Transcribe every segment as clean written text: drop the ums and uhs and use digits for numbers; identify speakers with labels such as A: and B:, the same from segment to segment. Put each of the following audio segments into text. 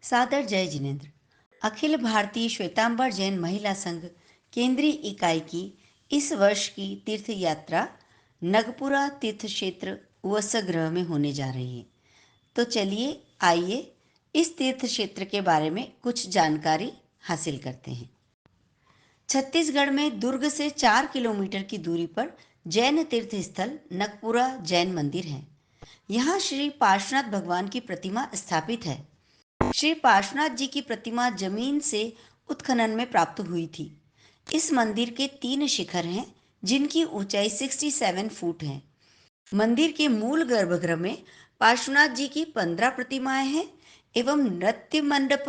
A: सादर जय जिनेन्द्र। अखिल भारतीय श्वेतांबर जैन महिला संघ केंद्रीय इकाई की इस वर्ष की तीर्थ यात्रा नगपुरा तीर्थ क्षेत्र उपसगृह में होने जा रही है। तो चलिए आइए इस तीर्थ क्षेत्र के बारे में कुछ जानकारी हासिल करते हैं। छत्तीसगढ़ में दुर्ग से 4 किलोमीटर की दूरी पर जैन तीर्थ स्थल नगपुरा जैन मंदिर है। यहाँ श्री पार्श्वनाथ भगवान की प्रतिमा स्थापित है। श्री पार्श्वनाथ जी की प्रतिमा जमीन से उत्खनन में प्राप्त हुई थी। इस मंदिर के 3 शिखर हैं जिनकी ऊंचाई 67 फुट है। मंदिर के मूल गर्भगृह में पार्श्वनाथ जी की 15 प्रतिमाएं हैं एवं नृत्य मंडप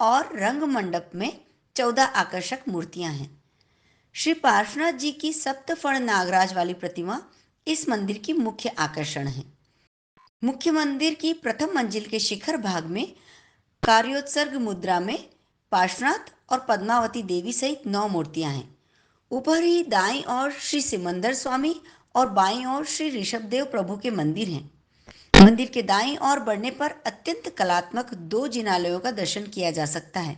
A: और रंग मंडप में 14 आकर्षक मूर्तियां हैं। श्री पार्श्वनाथ जी की सप्तफण नागराज वाली प्रतिमा इस मंदिर की मुख्य आकर्षण है। मुख्य मंदिर की प्रथम मंजिल के शिखर भाग में कार्योत्सर्ग मुद्रा में पार्श्वनाथ और पद्मावती देवी सहित 9 मूर्तियां हैं। ऊपर ही दाईं ओर श्री सिमंदर स्वामी और बाईं ओर श्री ऋषभदेव प्रभु के मंदिर हैं। मंदिर के दाईं ओर बढ़ने पर अत्यंत कलात्मक 2 जिनालयों का दर्शन किया जा सकता है।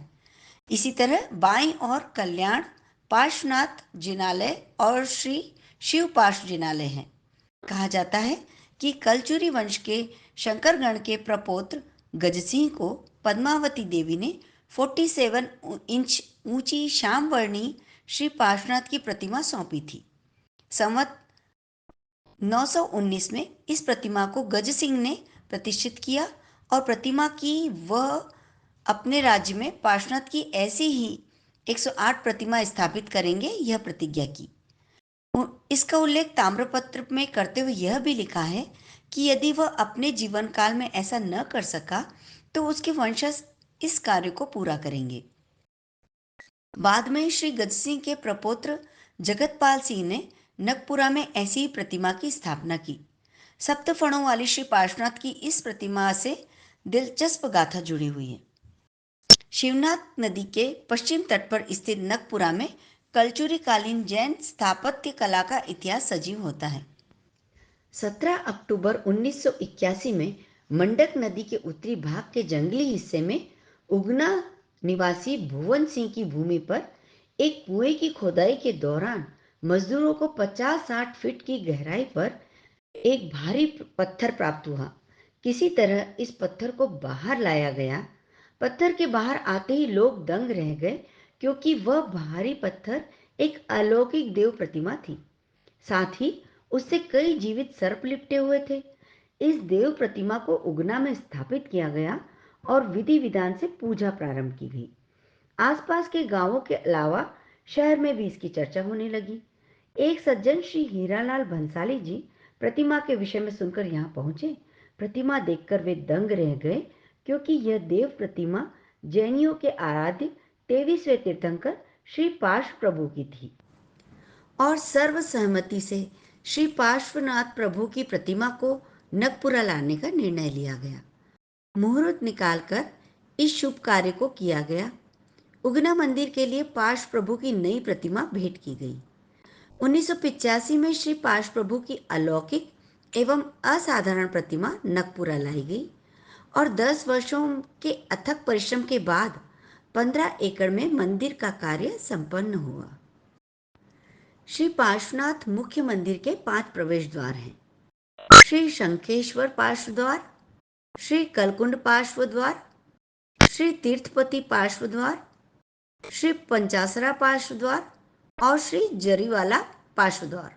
A: इसी तरह बाईं ओर कल्याण पार्श्वनाथ जिनालय और श्री शिव पार्श्व जिनालय है। कहा जाता है कि कलचुरी वंश के शंकरगण के प्रपौत्र गजसिंह को पद्मावती देवी ने 47 इंच ऊंची श्यामवर्णी श्री पार्श्वनाथ की प्रतिमा सौंपी थी। संवत 919 में इस प्रतिमा को गज सिंह ने प्रतिष्ठित किया और प्रतिमा की वह अपने राज्य में पार्श्वनाथ की ऐसी ही 108 प्रतिमा स्थापित करेंगे यह प्रतिज्ञा की। इसका उल्लेख ताम्रपत्र में करते हुए यह भी लिखा है कि यदि वह अपने जीवन काल में ऐसा न कर सका तो उसके वंशज इस कार्य को पूरा करेंगे। बाद में श्री गजसिंह के प्रपौत्र जगतपाल सिंह ने नगपुरा में ऐसी ही प्रतिमा की स्थापना की। सप्तफणों वाली श्री पार्श्वनाथ की इस प्रतिमा से दिलचस्प गाथा जुड़ी हुई है। शिवनाथ नदी के पश्चिम तट पर स्थित नगपुरा में कलचुरी कालीन जैन स्थापत्य कला का इतिहास सजीव होता है। 17 अक्टूबर 1981 में मंडक नदी के उत्तरी भाग के जंगली हिस्से में उगना निवासी भुवन सिंह की भूमि पर एक कुएं की खोदाई के दौरान मजदूरों को 50-60 फीट की गहराई पर एक भारी पत्थर प्राप्त हुआ। किसी तरह इस पत्थर को बाहर लाया गया। पत्थर के बाहर आते ही लोग दंग रह गए क्योंकि वह भारी पत्थर एक अलौकिक देव प्रतिमा थी। साथ ही उससे कई जीवित सर्प लिपटे हुए थे। इस देव प्रतिमा को उगना में स्थापित किया गया और विधि विधान से पूजा प्रारंभ की गई। आसपास के गांवों के अलावा शहर में भी इसकी चर्चा होने लगी। एक सज्जन श्री हीरालाल भंसाली जी प्रतिमा के विषय में सुनकर यहाँ पहुंचे। प्रतिमा देखकर वे दंग रह गए क्योंकि यह देव प्रतिमा जैनियों के आराध्य 23वें तीर्थंकर श्री पार्श्व प्रभु की थी और सर्वसहमति से श्री पार्श्वनाथ प्रभु की प्रतिमा को नगपुरा लाने का निर्णय लिया गया। मुहूर्त निकालकर इस शुभ कार्य को किया गया। उगना मंदिर के लिए पार्श्व प्रभु की नई प्रतिमा भेंट की गई। 1985 में श्री पार्श्व प्रभु की अलौकिक एवं असाधारण प्रतिमा नगपुरा लाई गई और 10 वर्षों के अथक परिश्रम के बाद 15 एकड़ में मंदिर का कार्य संपन्न हुआ। श्री पार्श्वनाथ मुख्य मंदिर के 5 प्रवेश द्वार हैं। श्री शंखेश्वर पार्श्व द्वार, श्री कलकुंड पार्श्व द्वार, श्री तीर्थपति पार्श्व द्वार, श्री पंचासरा पार्श्व द्वार और श्री जरीवाला पार्श्व द्वार।